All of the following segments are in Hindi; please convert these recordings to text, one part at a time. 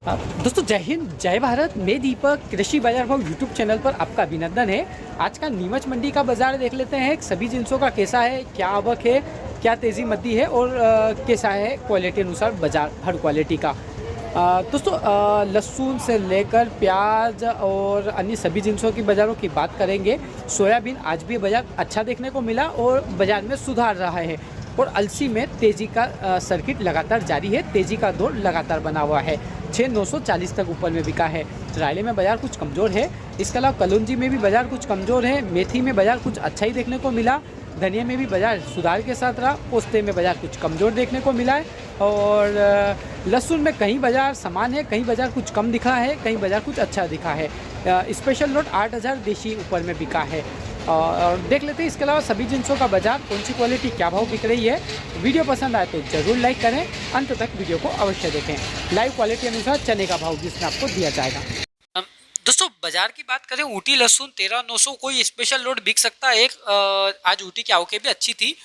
दोस्तों जय हिंद जय भारत। मैं दीपक कृषि बाजार भाव यूट्यूब चैनल पर आपका अभिनंदन है। आज का नीमच मंडी का बाजार देख लेते हैं। सभी जिनसों का कैसा है, क्या आवक है, क्या तेज़ी मंदी है और कैसा है क्वालिटी अनुसार बाजार हर क्वालिटी का। दोस्तों लहसुन से लेकर प्याज और अन्य सभी जिनसों की बाज़ारों की बात करेंगे। सोयाबीन आज भी बाज़ार अच्छा देखने को मिला और बाज़ार में सुधार रहा है और अलसी में तेज़ी का सर्किट लगातार जारी है। तेज़ी का दौर लगातार बना हुआ है। 6,940 तक ऊपर में बिका है। रायले में बाज़ार कुछ कमज़ोर है। इसके अलावा कलौंजी में भी बाज़ार कुछ कमज़ोर है। मेथी में बाज़ार कुछ अच्छा ही देखने को मिला। धनिया में भी बाज़ार सुधार के साथ रहा। पोस्ते में बाज़ार कुछ कमज़ोर देखने को मिला है और लहसुन में कहीं बाज़ार समान है, कहीं बाज़ार कुछ कम दिखा है, कहीं बाज़ार कुछ अच्छा दिखा है। स्पेशल नोट 8,000 देशी ऊपर में बिका है। और देख लेते हैं इसके अलावा सभी जिनसों का बाज़ार कौन सी क्वालिटी क्या भाव बिक रही है। वीडियो पसंद आए तो ज़रूर लाइक करें, अंत तक वीडियो को अवश्य देखें। लाइव क्वालिटी अनुसार चने का भाव जिसमें आपको दिया जाएगा। दोस्तों बाजार की बात करें, ऊटी लहसुन 13,900 कोई स्पेशल लोड बिक सकता है। आज ऊटी की आवकें भी अच्छी थी,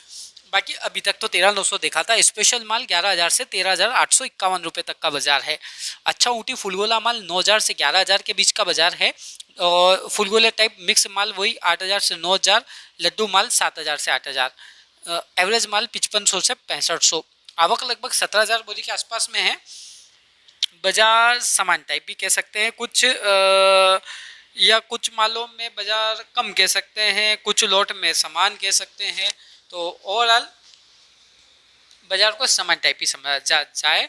बाकी अभी तक तो 13,900 देखा था। स्पेशल माल 11,000 से 13,851 रुपये तक का बाजार है। अच्छा ऊटी फुलगोला माल 9,000 से 11,000 के बीच का बाजार है और फुलगोले टाइप मिक्स माल वही 8,000 से 9,000। लड्डू माल 7,000 से 8,000। एवरेज माल 5500 से 6500। आवक लगभग 17,000 बोरी के आसपास में है। बाजार समान टाइप भी कह सकते हैं, कुछ या कुछ मालों में बाजार कम कह सकते हैं, कुछ लॉट में समान कह सकते हैं। तो ओवरऑल बाजार को समान टाइप ही समझा जाए।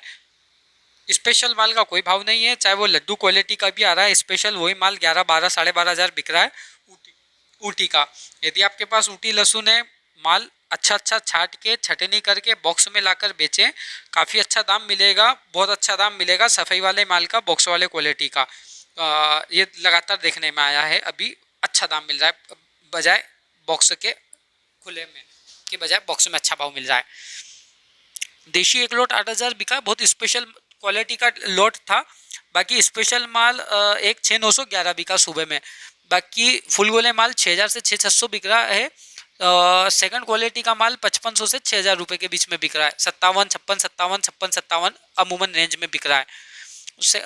स्पेशल माल का कोई भाव नहीं है, चाहे वो लड्डू क्वालिटी का भी आ रहा है। स्पेशल वही माल 11, 12, 12,500 बिक रहा है ऊटी का। यदि आपके पास ऊटी लहसुन है, माल अच्छा छाट के छटनी करके बॉक्स में लाकर बेचें, काफ़ी अच्छा दाम मिलेगा, बहुत अच्छा दाम मिलेगा। सफाई वाले माल का, बॉक्स वाले क्वालिटी का ये लगातार देखने में आया है। अभी अच्छा दाम मिल रहा है, बजाय बॉक्स के खुले में के बजाय बॉक्स में अच्छा भाव मिल रहा है। देशी एक लोट 8,000 बिका, बहुत स्पेशल क्वालिटी का लोट था। बाकी स्पेशल माल एक 6,911 बिका सुबह में। बाकी फुल गोले माल 6,000 से 6,600 बिक रहा है। सेकंड क्वालिटी का माल 5,500 से 6,000 रुपये के बीच में बिक रहा है। 57, 56, 57, 56, 57 अमूमन रेंज में बिक रहा है। उससे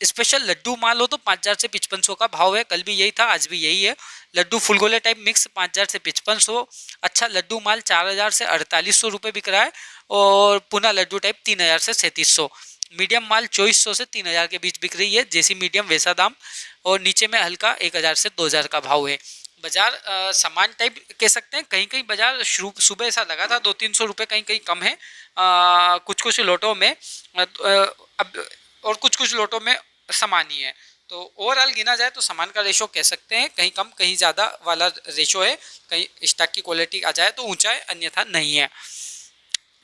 स्पेशल लड्डू माल हो तो 5,000 से 5,500 का भाव है। कल भी यही था, आज भी यही है। लड्डू फुलगोले टाइप मिक्स 5,000 से 5,500। अच्छा लड्डू माल 4,000 से 4,800 रुपये बिक रहा है और पुनः लड्डू टाइप 3,000 से 3,700। मीडियम माल 2,400 से 3,000 के बीच बिक रही है। जैसी मीडियम वैसा दाम। और नीचे में हल्का 1,000 से 2,000 का भाव है। बाजार समान टाइप कह सकते हैं। कहीं कहीं बाजार सुबह ऐसा लगा था 200-300 रुपये कहीं कहीं कम है कुछ कुछ लोटों में। अब और कुछ कुछ लोटों में समान ही है। तो ओवरऑल गिना जाए तो समान का रेशो कह सकते हैं। कहीं कम कहीं ज़्यादा वाला रेशो है। कहीं स्टॉक की क्वालिटी आ जाए तो ऊंचा है, अन्यथा नहीं है।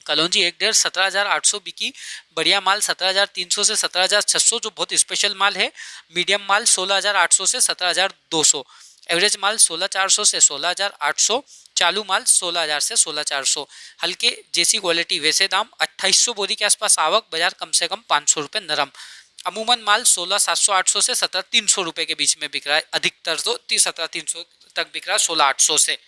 कलौंजी 1.5 17,800 बिकी। बढ़िया माल 17,300 से 17,600 जो बहुत स्पेशल माल है। मीडियम माल 16,800 से 17,200। एवरेज माल 16,400 से 16,800। चालू माल 16,000 से 16,400। हल्के जैसी क्वालिटी वैसे दाम। 2,800 बोरी के आसपास आवक। बाजार कम से कम 500 रुपये नरम। अमूमन माल 16,700-800 से 17,300 रुपये के बीच में बिक रहा है। अधिकतर तो 17,300 तक बिक रहा है 16,800 से।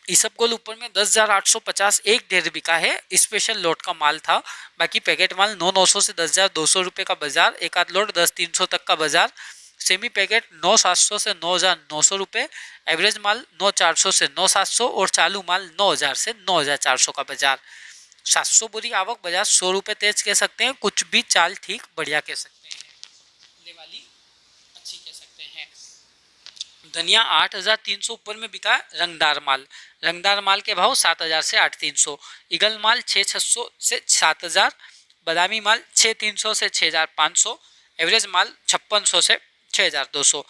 इसबगोल ऊपर में 10,850 एक ढेर बिका है। स्पेशल लोट का माल था। बाकी पैकेट माल 9,900 से 10,200 रुपये का बाजार। एक आध लोट 10,300 तक का बाजार। सेमी पैकेट 9,700 से 9,900 रुपये। एवरेज माल 9,400 से 9,700 और चालू माल 9,000 से 9,400 का बाजार। 700 बोरी आवक। बाजार 100 रुपये तेज कह सकते हैं, कुछ भी चाल ठीक बढ़िया कह सकते हैं, दिवाली अच्छी कह सकते हैं। धनिया 8,300 ऊपर में बिका। रंगदार माल के भाव 7,000 से 8,300। ईगल माल 6,600 से 7,000। बादामी माल 6,300 से 6,500। एवरेज माल 5,600 से 6,200।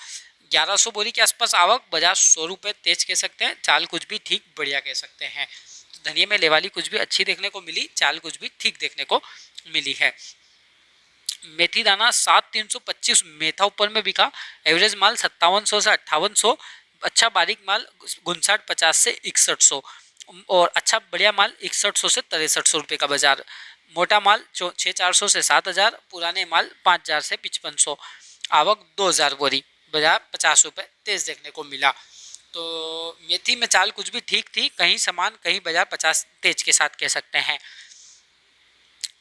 1,100 बोरी के आसपास आवक। बाजार 100 रुपये तेज कह सकते हैं, चाल कुछ भी ठीक बढ़िया कह सकते हैं। तो धनिया में लेवाली कुछ भी अच्छी देखने को मिली, चाल कुछ भी ठीक देखने को मिली है। मेथी दाना 7,325 मेथा ऊपर में बिका। एवरेज माल 5,700 से 5,800। अच्छा बारीक माल 59-50 से 6100 और अच्छा बढ़िया माल 6100 से 6300 रुपये का बाजार। मोटा माल 6,400 से 7,000। पुराने माल 5,000 से 5,500। आवक 2,000 बोरी। बाजार 50 रुपये तेज देखने को मिला। तो मेथी में चाल कुछ भी ठीक थी, कहीं समान कहीं बाजार 50 तेज के साथ कह सकते हैं।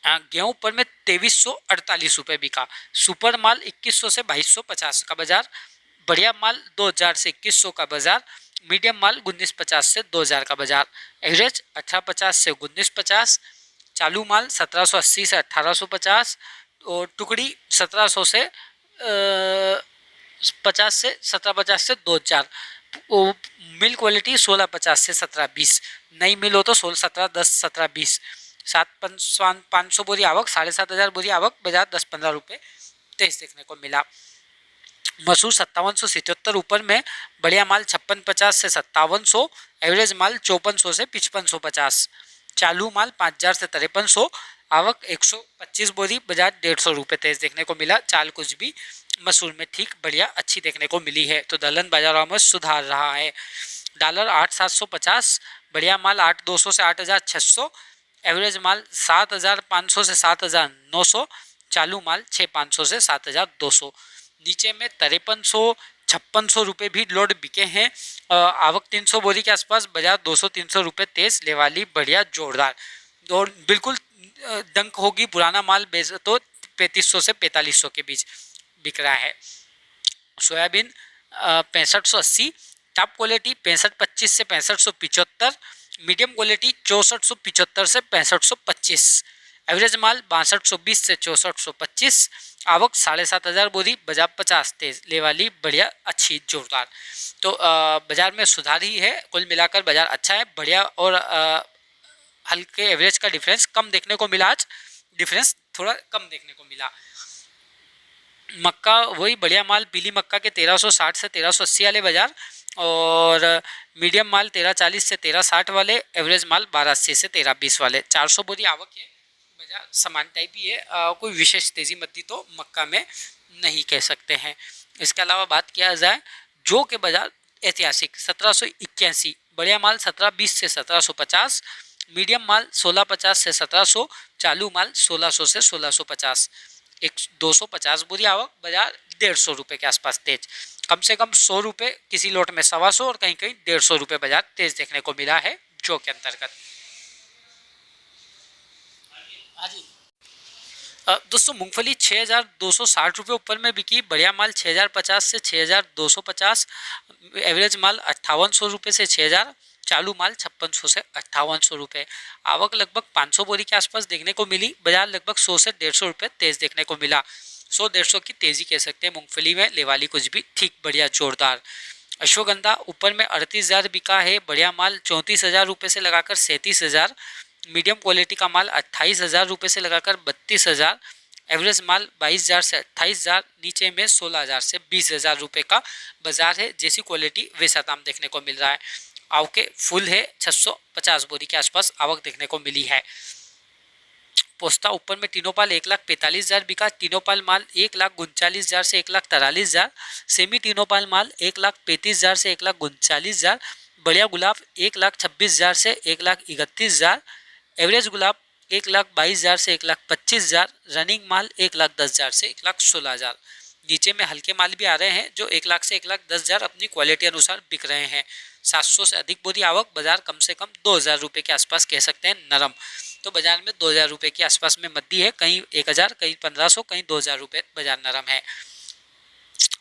गेहूं ऊपर में 2348 रुपये बिका। सुपर माल 2100 से 2250 का बाजार। बढ़िया माल 2000 से 2100 का बाजार। मीडियम माल 1950 से 2000 का बाजार। एवरेज 1850 से 1950। चालू माल 1780 से 1850 और टुकड़ी 1700 से 50 से 1750 से 2000। मिल क्वालिटी 1650 से 1720। नई मिल हो तो 16 17 10 17 20। 500 बोरी आवक, 7500 बोरी आवक, बाजार 10-15 रुपये तेज देखने को मिला। मसूर 5777 ऊपर में। बढ़िया माल 5650 से 5700। एवरेज माल 5400 से 5550। चालू माल 5000 से 5300। आवक 125 बोरी, बाजार 150 रुपये तेज देखने को मिला। चाल कुछ भी मसूर में ठीक बढ़िया अच्छी देखने को मिली है। तो दलहन बाजारों में सुधार रहा है। डॉलर 8750। बढ़िया माल 8200 से 8600। एवरेज माल 7500 से 7900। चालू माल 6500 से 7200। नीचे में 5300-5600 रुपये भी लोड बिके हैं। आवक 300 बोरी के आसपास, बाजार 200-300 रुपये तेज। लेवाली बढ़िया जोरदार और बिल्कुल डंक होगी। पुराना माल बेच तो 3500 से 4500 के बीच बिक रहा है। सोयाबीन 6580। टॉप क्वालिटी 6525 से 6575। मीडियम क्वालिटी 6475 से 6525। एवरेज माल 6220 से 6425। आवक 7500 बोरी, बाजार 50 तेज। लेवाली बढ़िया अच्छी जोरदार। तो बाजार में सुधार ही है। कुल मिलाकर बाजार अच्छा है, बढ़िया और हल्के एवरेज का डिफरेंस कम देखने को मिला। आज डिफरेंस थोड़ा कम देखने को मिला। मक्का वही बढ़िया माल पीली मक्का के 1360 से 1380 वाले बाजार और मीडियम माल 1340 से 1360 वाले। एवरेज माल 1280 से 1320 वाले। 400 बोरी आवक है। बाजार समान टाइप ही है। कोई विशेष तेजी मद्दी तो मक्का में नहीं कह सकते हैं। इसके अलावा बात किया जाए जो के बाजार ऐतिहासिक 1781। बढ़िया माल 1720 से 1750। मीडियम माल 1650 से 1700। चालू माल 1600 से 1650। 250 बोरी आवक, बाजार 150 रुपये के आसपास तेज। कम से कम 100 रुपये किसी लोट में 125 और कहीं कहीं 150 रुपये बाजार तेज देखने को मिला है जो के अंतर्गत। दोस्तों मूंगफली 6260 रुपये ऊपर में बिकी। बढ़िया माल 6050 से 6250। एवरेज माल 5800 रुपये से 6000। चालू माल 5600 से 5800 रुपये। आवक लगभग 500 बोरी के आसपास देखने को मिली। बाजार लगभग 100 से 150 रुपये तेज देखने को मिला। 100-150 की तेजी कह सकते हैं मूंगफली में। लेवाली कुछ भी ठीक बढ़िया जोरदार। अश्वगंधा ऊपर में 38,000 बिका है। बढ़िया माल 34,000 रुपये से लगाकर 37,000। मीडियम क्वालिटी का माल 28,000 रुपये से लगाकर 32,000। एवरेज माल 22,000 से 28,000। नीचे में 16,000 से 20,000 रुपये का बाजार है। जैसी क्वालिटी वैसा दाम देखने को मिल रहा है। आवके फुल है। 650 बोरी के आसपास आवक देखने को मिली है। पोस्ता ऊपर में तीनों पाल 1,45,000 बिका। तीनों पाल माल 1,39,000 से 1,43,000। सेमी तीनों पाल माल 1,35,000 से 1,39,000। बढ़िया गुलाब 1,26,000 से 1,31,000। एवरेज गुलाब 1,22,000 से 1,25,000। रनिंग माल 1,10,000 से 1,16,000। नीचे में हल्के माल भी आ रहे हैं जो 1 लाख से 1,10,000 अपनी क्वालिटी अनुसार बिक रहे हैं। 700 से अधिक बोरी आवक। बाजार कम से कम 2,000 रुपये के आसपास कह सकते हैं नरम। तो बाजार में 2,000 रुपये के आसपास में मद्दी है। कहीं 1,000, कहीं 1,500, कहीं 2,000 रुपये बाजार नरम है।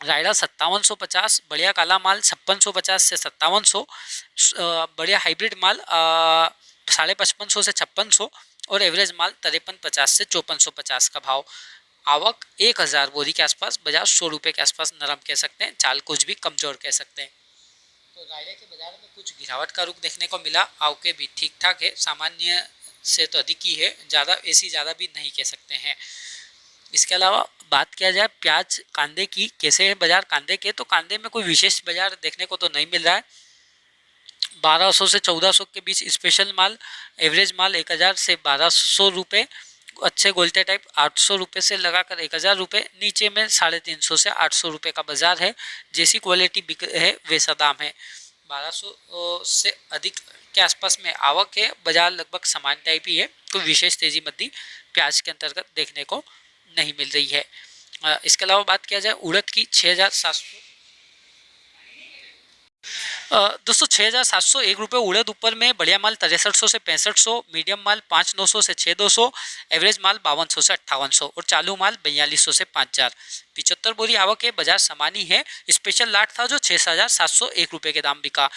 रायडा 5750। बढ़िया काला माल 5650 से 5700। बढ़िया हाइब्रिड माल 5550 से 5600 और एवरेज माल 5350 से 5450 का भाव। आवक 1,000 बोरी के आसपास। बाजार 100 रुपये के आसपास नरम कह सकते हैं। चाल कुछ भी कमजोर कह सकते हैं। तो रायडा के बाजार में कुछ गिरावट का रुख देखने को मिला। आवके भी ठीक ठाक है, सामान्य से तो अधिक ही है, ज़्यादा ऐसी ज़्यादा भी नहीं कह सकते हैं। इसके अलावा बात किया जाए प्याज कांदे की, कैसे है बाजार कांदे के, तो कांदे में कोई विशेष बाजार देखने को तो नहीं मिल रहा है। 1200 से 1400 के बीच स्पेशल माल। एवरेज माल 1,000 से 1,200 रुपये। अच्छे गोलते टाइप 800 रुपये से लगाकर 1,000 रुपये। नीचे में 350 से 800 रुपये का बाजार है। जैसी क्वालिटी बिक है वैसा दाम है। 1200 से अधिक के आसपास में आवक है। बाजार लगभग समान टाइप ही है। कोई विशेष तेजी मद्दी प्याज के अंतर्गत देखने को नहीं मिल रही है। इसके अलावा बात किया जाए उड़द की 6,700। दोस्तों 6,701 रुपये उड़द ऊपर में, बढ़िया माल 6300 से 6500, मीडियम माल 5,900 से 6,200, एवरेज माल 5200 से 5800 और चालू माल 4200 से 5000। 75 बोरी आवक है, बाजार समानी है। स्पेशल लाट था जो 6,701 रुपये के दाम बिका।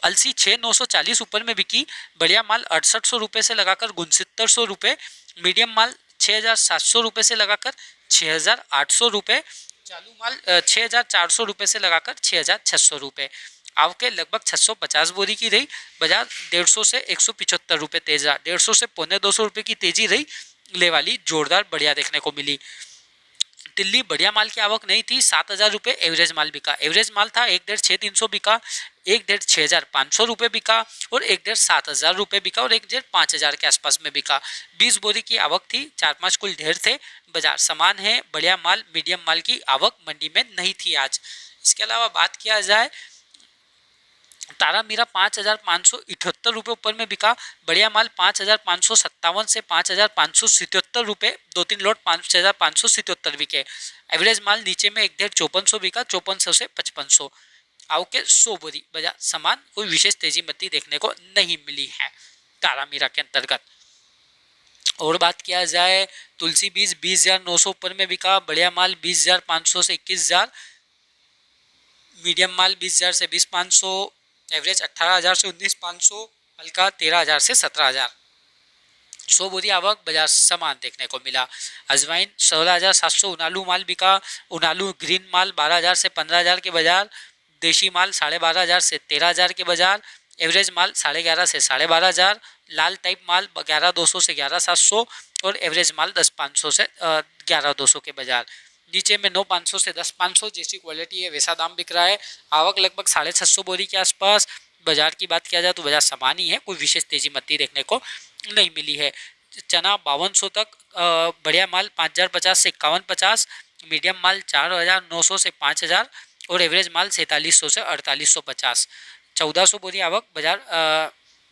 अलसी 6,940 ऊपर में बिकी, बढ़िया माल 6800 रुपये से लगाकर 6900 रुपये, मीडियम माल 6,700 रुपये से लगाकर 6,800 रुपये, चालू माल 6,400 रुपये से लगाकर 6,600 रुपये। आवकें लगभग 650 बोरी की रही। बाजार 150 से 175 रुपये तेज रहा। 150 से 250 रुपये की तेजी रही। ले वाली जोरदार बढ़िया देखने को मिली। दिल्ली बढ़िया माल की आवक नहीं थी, 7,000 रुपये एवरेज माल बिका। एवरेज माल था 1,500 बिका, 1,500 रुपये बिका और 7,000 रुपये बिका और 5,000 के आसपास में बिका। 20 बोरी की आवक थी, 4-5 कुल ढेर थे। बाजार समान है। बढ़िया माल मीडियम माल की आवक मंडी में नहीं थी आज। इसके अलावा बात किया जाए, तारा मीरा 5,578 रुपये ऊपर में बिका। बढ़िया माल 5,557 से 5,577 रुपये, 2-3 लोट 5,577 बिके। एवरेज माल नीचे में 1,500 बिका, 5400 से 5500। आवके 100 बोरी, बाजार समान, कोई विशेष तेजी मती देखने को नहीं मिली है तारा मीरा के अंतर्गत। और बात किया जाए, तुलसी बीज 20,900 ऊपर में बिका। बढ़िया माल 20,500 से 21,000, मीडियम माल 20,000 से 20,500, एवरेज 18,000 से 19,500, हल्का 13,000 से 17,000। 100 बोरी आवक, बाजार समान देखने को मिला। अजवाइन 16,700 उनालू माल बिका। उनालू ग्रीन माल 12,000 से 15,000 के बाजार, देशी माल 12,500 से 13,000 के बाजार, एवरेज माल 11,500 से 12,500, लाल टाइप माल 11,200 से 11,700 और एवरेज माल 10,500 से 11,200 के बाजार। नीचे में 9,500 से 10,500 जैसी क्वालिटी है वैसा दाम बिक रहा है। आवक लगभग 650 बोरी के आसपास। बाजार की बात किया जाए तो बाजार समान ही है, कोई विशेष तेजी मती देखने को नहीं मिली है। चना 5200 तक, बढ़िया माल 5,050 से 5150, मीडियम माल 4,900 से 5,000 और एवरेज माल 4,700 से 4,850। 1,400 बोरी आवक। बाजार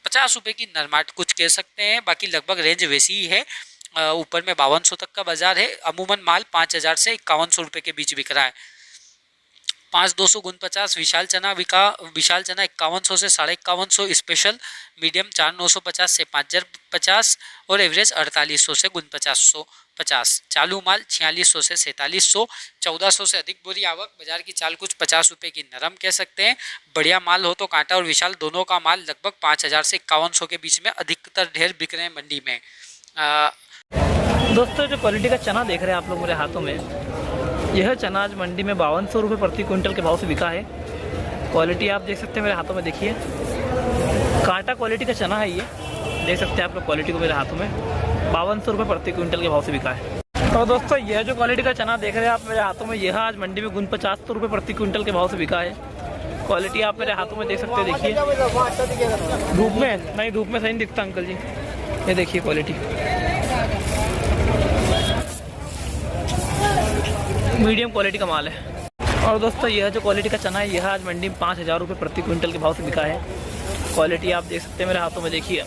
50 रुपये की नरमाट कुछ कह सकते हैं, बाकी लगभग रेंज वैसी ही है। ऊपर में 5200 तक का बाजार है। अमूमन माल 5,000 से 5,100 रुपये के बीच बिक रहा है। 5,249 विशाल चना बिका। विशाल चना 5,100 से 5,550 स्पेशल, मीडियम 4,950 से 5,050 और एवरेज 4,800 से 4,550। चालू माल 4,600 से 4,700। 1,400 से अधिक बोरी आवक। बाजार की चाल कुछ 50 रुपये की नरम कह सकते हैं। बढ़िया माल हो तो कांटा और विशाल दोनों का माल लगभग 5,000 से 5,100 के बीच में अधिकतर ढेर बिक रहे हैं मंडी में। दोस्तों, जो क्वालिटी का चना देख रहे हैं आप लोग मेरे हाथों में, यह चना आज मंडी में 5,200 रुपये प्रति क्विंटल के भाव से बिका है। क्वालिटी आप देख सकते हैं मेरे हाथों में, देखिए कांटा क्वालिटी का चना है। ये देख सकते हैं आप लोग क्वालिटी को मेरे हाथों में। 5,200 रुपये प्रति क्विंटल के भाव से बिका है। और दोस्तों, यह जो क्वालिटी का चना देख रहे हैं आप मेरे हाथों में, यह आज मंडी में 49 रुपये प्रति क्विंटल के भाव से बिका है। क्वालिटी आप मेरे हाथों में देख सकते हैं, देखिए धूप में नहीं, धूप में सही नहीं दिखता अंकल जी। ये देखिए क्वालिटी मीडियम क्वालिटी का माल है। और दोस्तों, यह जो क्वालिटी का चना है, यह आज मंडी में 5,000 रुपये प्रति क्विंटल के भाव से बिका है। क्वालिटी आप देख सकते हैं मेरे हाथों में, देखिए।